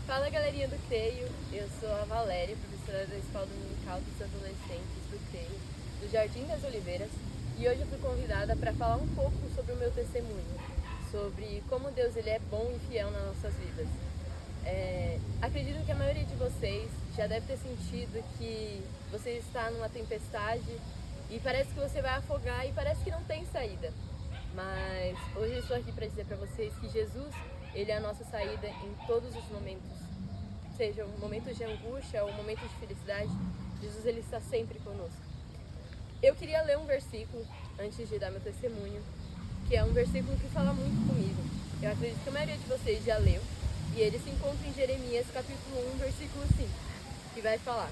Fala, galerinha do CREIO, eu sou a Valéria, professora da Escola Dominical dos Adolescentes do CREIO, do Jardim das Oliveiras, e hoje eu fui convidada para falar um pouco sobre o meu testemunho, sobre como Deus ele é bom e fiel nas nossas vidas. Acredito que a maioria de vocês já deve ter sentido que você está numa tempestade e parece que você vai afogar e parece que não tem saída. Mas hoje eu estou aqui para dizer para vocês que Jesus, ele é a nossa saída em todos os momentos. Seja momentos de angústia ou momentos de felicidade, Jesus ele está sempre conosco. Eu queria ler um versículo antes de dar meu testemunho, que é um versículo que fala muito comigo. Eu acredito que a maioria de vocês já leu, e ele se encontra em Jeremias capítulo 1, versículo 5, que vai falar: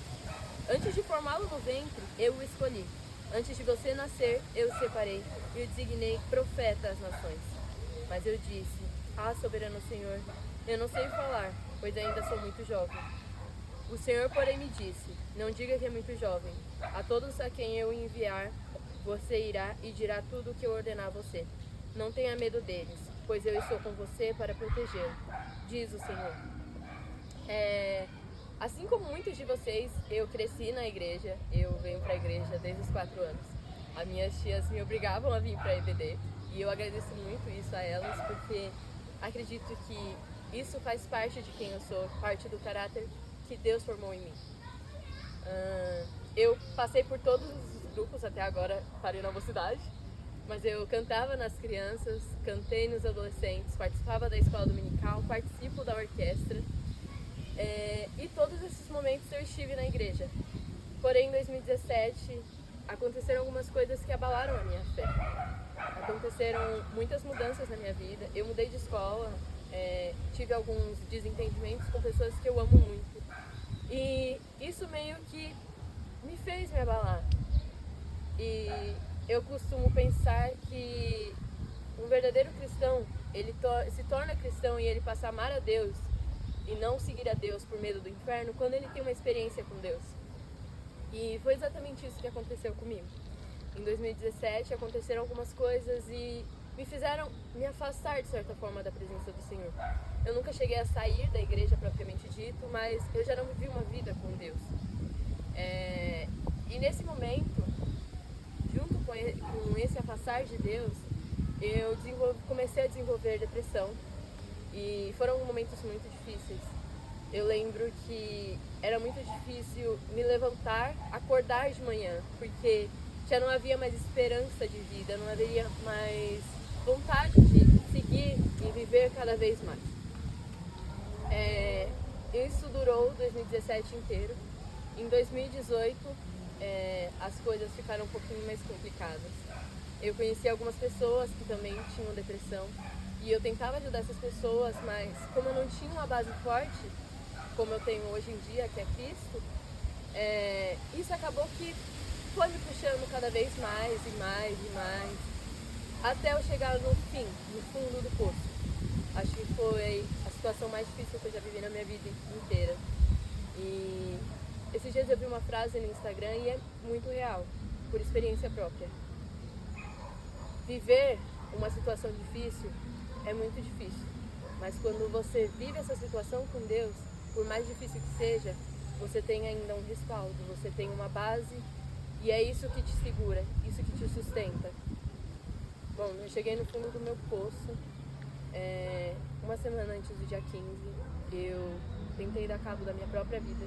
Antes de formá-lo no ventre, eu o escolhi. Antes de você nascer, eu o separei e o designei profeta às nações. Mas eu disse: soberano Senhor, eu não sei falar, pois ainda sou muito jovem. O Senhor, porém, me disse: Não diga que é muito jovem. A todos a quem eu enviar, você irá e dirá tudo o que eu ordenar a você. Não tenha medo deles, pois eu estou com você para protegê-lo, diz o Senhor. Assim como muitos de vocês, eu cresci na igreja, eu venho para a igreja desde os 4 anos. As minhas tias me obrigavam a vir para a EBD e eu agradeço muito isso a elas, porque acredito que isso faz parte de quem eu sou, parte do caráter que Deus formou em mim. Eu passei por todos os grupos até agora, parei na mocidade, mas eu cantava nas crianças, cantei nos adolescentes, participava da escola dominical, participo da orquestra. E todos esses momentos eu estive na igreja. Porém, em 2017, aconteceram algumas coisas que abalaram a minha fé. Aconteceram muitas mudanças na minha vida. Eu mudei de escola, tive alguns desentendimentos com pessoas que eu amo muito. E isso meio que me fez me abalar. E eu costumo pensar que um verdadeiro cristão, ele se torna cristão e ele passa a amar a Deus e não seguir a Deus por medo do inferno quando ele tem uma experiência com Deus. E foi exatamente isso que aconteceu comigo. Em 2017 aconteceram algumas coisas e me fizeram me afastar de certa forma da presença do Senhor. Eu nunca cheguei a sair da igreja propriamente dito, mas eu já não vivi uma vida com Deus. E nesse momento, junto com esse afastar de Deus, eu comecei a desenvolver depressão. E foram momentos muito difíceis. Eu lembro que era muito difícil me levantar, acordar de manhã, porque já não havia mais esperança de vida, não haveria mais vontade de seguir e viver cada vez mais. Isso durou 2017 inteiro. Em 2018, as coisas ficaram um pouquinho mais complicadas. Eu conheci algumas pessoas que também tinham depressão. E eu tentava ajudar essas pessoas, mas como eu não tinha uma base forte, como eu tenho hoje em dia, que é Cristo, isso acabou que foi me puxando cada vez mais e mais e mais, até eu chegar no fim, no fundo do poço. Acho que foi a situação mais difícil que eu já vivi na minha vida inteira. E esses dias eu vi uma frase no Instagram e é muito real, por experiência própria. Viver uma situação difícil é muito difícil, mas quando você vive essa situação com Deus, por mais difícil que seja, você tem ainda um respaldo, você tem uma base e é isso que te segura, isso que te sustenta. Bom, eu cheguei no fundo do meu poço, uma semana antes do dia 15, eu tentei dar cabo da minha própria vida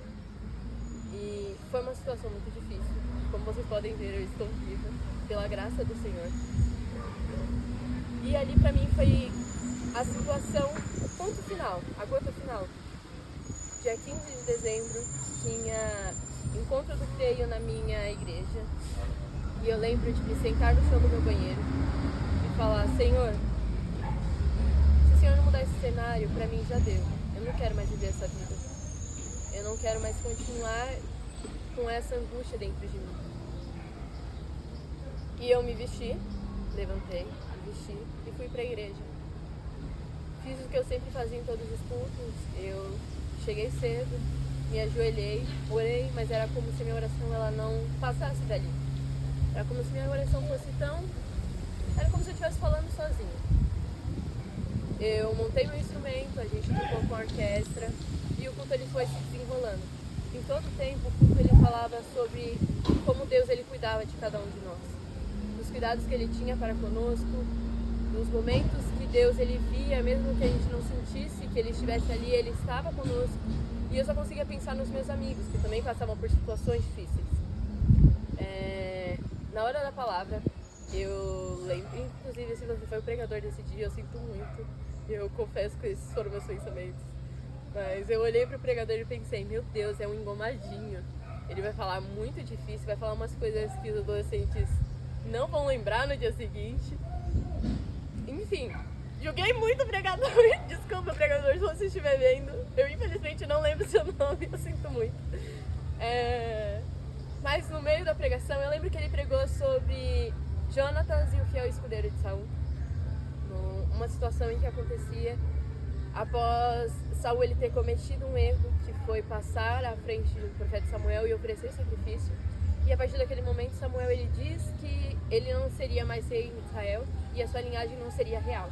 e foi uma situação muito difícil. Como vocês podem ver, eu estou viva pela graça do Senhor. E ali pra mim foi a situação, ponto final, a gota final. Dia 15 de dezembro tinha encontro do CREIO na minha igreja. E eu lembro de me sentar no chão do meu banheiro e falar: Senhor, se o Senhor não mudar esse cenário, pra mim já deu. Eu não quero mais viver essa vida. Eu não quero mais continuar com essa angústia dentro de mim. E eu me vesti, levantei, me vesti e fui pra igreja. Fiz o que eu sempre fazia em todos os cultos. Eu cheguei cedo, me ajoelhei, orei, mas era como se minha oração ela não passasse dali. Era como se minha oração fosse tão... Era como se eu estivesse falando sozinha. Eu montei meu instrumento, a gente tocou com a orquestra e o culto ele foi se desenrolando. Em todo o tempo, o culto ele falava sobre como Deus ele cuidava de cada um de nós, dos cuidados que ele tinha para conosco, dos momentos que Deus ele via, mesmo que a gente não sentisse que ele estivesse ali, ele estava conosco. E eu só conseguia pensar nos meus amigos, que também passavam por situações difíceis. Na hora da palavra, eu lembro, inclusive se você foi o pregador desse dia, eu sinto muito. Eu confesso que esses foram meus pensamentos. Mas eu olhei pro pregador e pensei, meu Deus, é um engomadinho. Ele vai falar muito difícil, vai falar umas coisas que os adolescentes não vão lembrar no dia seguinte. Enfim, julguei muito o pregador. Desculpa, pregador, se você estiver vendo. Eu infelizmente não lembro seu nome, eu sinto muito. Mas no meio da pregação, eu lembro que ele pregou sobre Jonatas e o fiel escudeiro de Saul. Uma situação em que acontecia após Saul ele ter cometido um erro, que foi passar à frente do profeta Samuel e oferecer sacrifício. E a partir daquele momento, Samuel ele diz que ele não seria mais rei em Israel e a sua linhagem não seria real.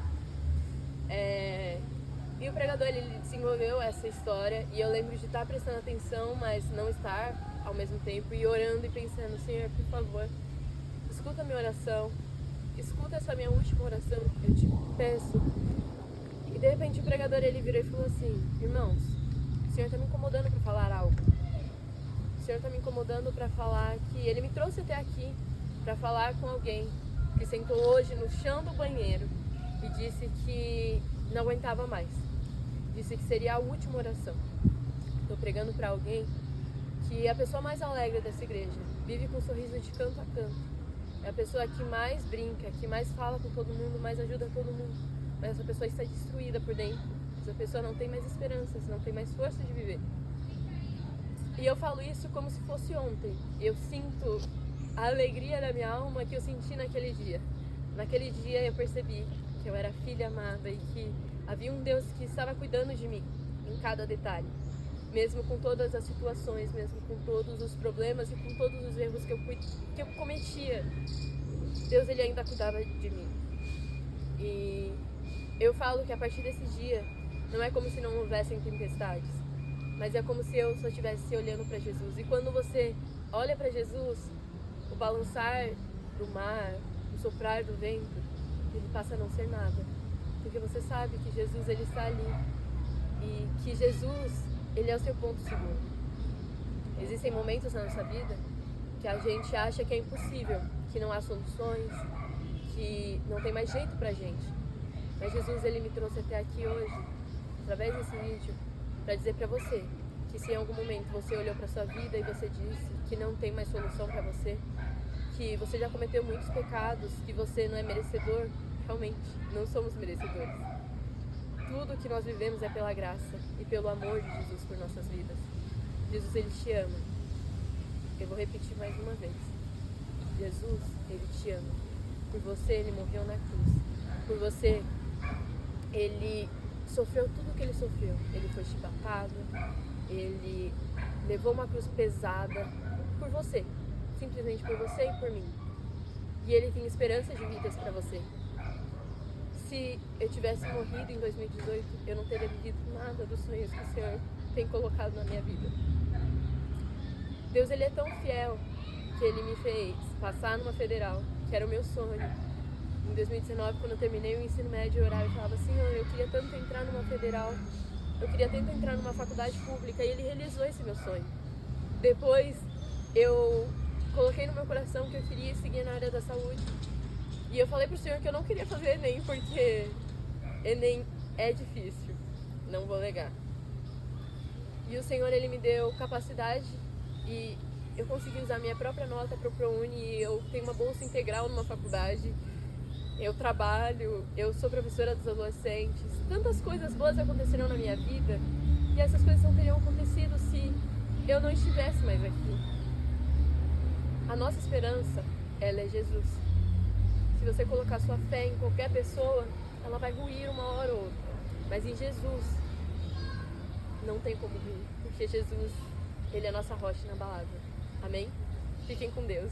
E o pregador ele desenvolveu essa história e eu lembro de estar prestando atenção, mas não estar ao mesmo tempo e orando e pensando, Senhor, por favor, escuta a minha oração, escuta essa minha última oração, eu te peço. E de repente o pregador ele virou e falou assim, irmãos, o Senhor está me incomodando para falar algo. O Senhor está me incomodando para falar que Ele me trouxe até aqui para falar com alguém que sentou hoje no chão do banheiro e disse que não aguentava mais. Disse que seria a última oração. Estou pregando para alguém que é a pessoa mais alegre dessa igreja, vive com um sorriso de canto a canto. É a pessoa que mais brinca, que mais fala com todo mundo, mais ajuda todo mundo. Mas essa pessoa está destruída por dentro. Essa pessoa não tem mais esperanças, não tem mais força de viver. E eu falo isso como se fosse ontem. Eu sinto a alegria da minha alma que eu senti naquele dia. Naquele dia eu percebi que eu era filha amada e que havia um Deus que estava cuidando de mim em cada detalhe. Mesmo com todas as situações, mesmo com todos os problemas e com todos os erros que eu cometia, Deus ele ainda cuidava de mim. E eu falo que a partir desse dia, não é como se não houvessem tempestades, mas é como se eu só estivesse olhando para Jesus. E quando você olha para Jesus, o balançar do mar, o soprar do vento, ele passa a não ser nada. Porque você sabe que Jesus ele está ali e que Jesus ele é o seu ponto seguro. Existem momentos na nossa vida que a gente acha que é impossível, que não há soluções, que não tem mais jeito pra gente. Mas Jesus ele me trouxe até aqui hoje, através desse vídeo, para dizer para você que se em algum momento você olhou para sua vida e você disse que não tem mais solução para você, que você já cometeu muitos pecados, que você não é merecedor, realmente não somos merecedores. Tudo que nós vivemos é pela graça e pelo amor de Jesus por nossas vidas. Jesus ele te ama. Eu vou repetir mais uma vez. Jesus ele te ama. Por você ele morreu na cruz. Por você ele sofreu tudo o que ele sofreu. Ele foi chibatado, ele levou uma cruz pesada por você, simplesmente por você e por mim. E ele tem esperança de vidas para você. Se eu tivesse morrido em 2018, eu não teria vivido nada dos sonhos que o Senhor tem colocado na minha vida. Deus ele é tão fiel que ele me fez passar numa federal, que era o meu sonho. Em 2019, quando eu terminei o ensino médio, eu orava e falava, Senhor, eu queria tanto entrar numa federal, eu queria tanto entrar numa faculdade pública, e ele realizou esse meu sonho. Depois, eu coloquei no meu coração que eu queria seguir na área da saúde. E eu falei pro Senhor que eu não queria fazer Enem, porque Enem é difícil, não vou negar. E o Senhor, ele me deu capacidade e eu consegui usar minha própria nota para o ProUni e eu tenho uma bolsa integral numa faculdade. Eu trabalho, eu sou professora dos adolescentes. Tantas coisas boas aconteceram na minha vida e essas coisas não teriam acontecido se eu não estivesse mais aqui. A nossa esperança, ela é Jesus. Se você colocar sua fé em qualquer pessoa, ela vai ruir uma hora ou outra. Mas em Jesus, não tem como ruir, porque Jesus, ele é a nossa rocha inabalável. Amém? Fiquem com Deus.